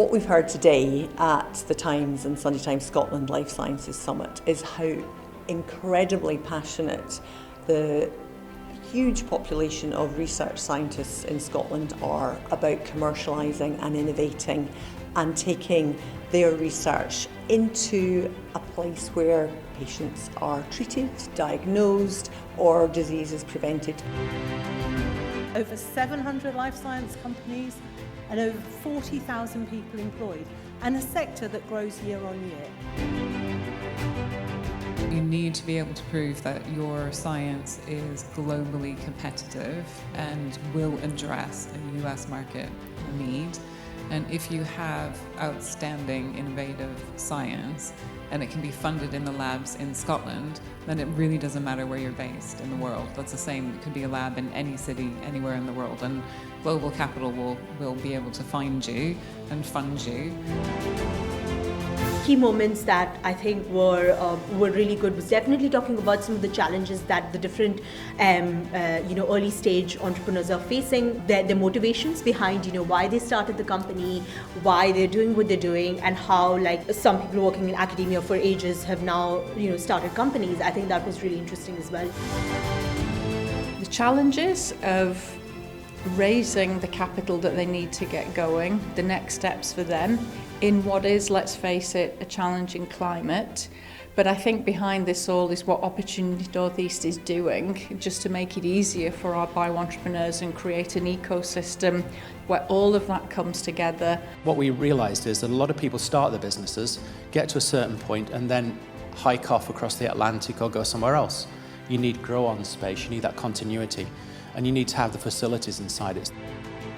What we've heard today at the Times and Sunday Times Scotland Life Sciences Summit is how incredibly passionate the huge population of research scientists in Scotland are about commercialising and innovating and taking their research into a place where patients are treated, diagnosed, or disease is prevented. Over 700 life science companies and over 40,000 people employed, and a sector that grows year on year. You need to be able to prove that your science is globally competitive and will address a US market need. And if you have outstanding innovative science and it can be funded in the labs in Scotland, then it really doesn't matter where you're based in the world. That's the same, it could be a lab in any city, anywhere in the world, and global capital will be able to find you and fund you. Key moments that I think were really good was definitely talking about some of the challenges that the different early stage entrepreneurs are facing, their motivations behind why they started the company, why they're doing what they're doing, and how like some people working in academia for ages have now started companies. I think that was really interesting as well. The challenges of raising the capital that they need to get going, the next steps for them in what is, let's face it, a challenging climate. But I think behind this all is what Opportunity North East is doing, just to make it easier for our bio-entrepreneurs and create an ecosystem where all of that comes together. What we realised is that a lot of people start their businesses, get to a certain point and then hike off across the Atlantic or go somewhere else. You need grow-on space, you need that continuity, and you need to have the facilities inside it.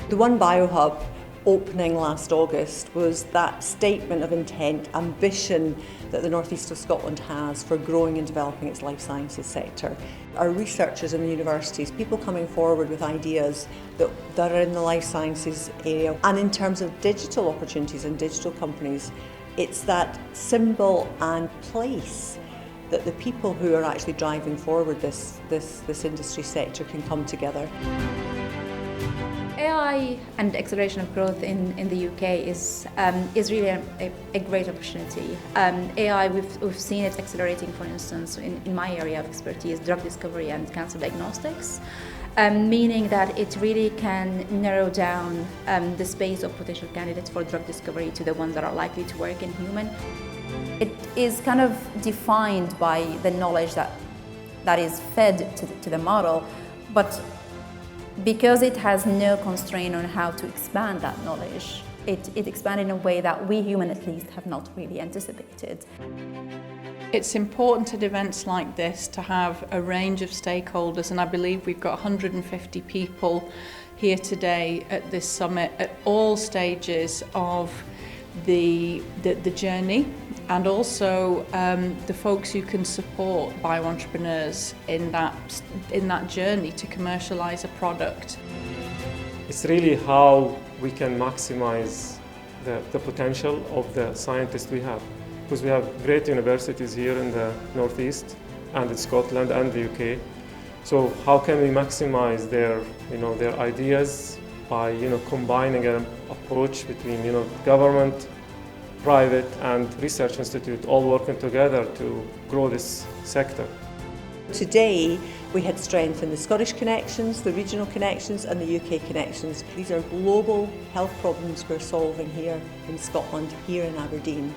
The One BioHub opening last August was that statement of intent, ambition that the North East of Scotland has for growing and developing its life sciences sector. Our researchers in the universities, people coming forward with ideas that are in the life sciences area, and in terms of digital opportunities and digital companies, it's that symbol and place that the people who are actually driving forward this industry sector can come together. AI and acceleration of growth in the UK is really a great opportunity. AI, we've seen it accelerating, for instance, in my area of expertise, drug discovery and cancer diagnostics, meaning that it really can narrow down the space of potential candidates for drug discovery to the ones that are likely to work in human. It is kind of defined by the knowledge that is fed to the model, but because it has no constraint on how to expand that knowledge, it expanded in a way that we humans at least have not really anticipated. It's important at events like this to have a range of stakeholders, and I believe we've got 150 people here today at this summit at all stages of the journey, and also the folks who can support bio-entrepreneurs in that journey to commercialise a product. It's really how we can maximize the potential of the scientists we have, because we have great universities here in the Northeast and in Scotland and the UK. So how can we maximize their ideas by combining an approach between government, private and research institute all working together to grow this sector. Today we had strength in the Scottish connections, the regional connections and the UK connections. These are global health problems we're solving here in Scotland, here in Aberdeen.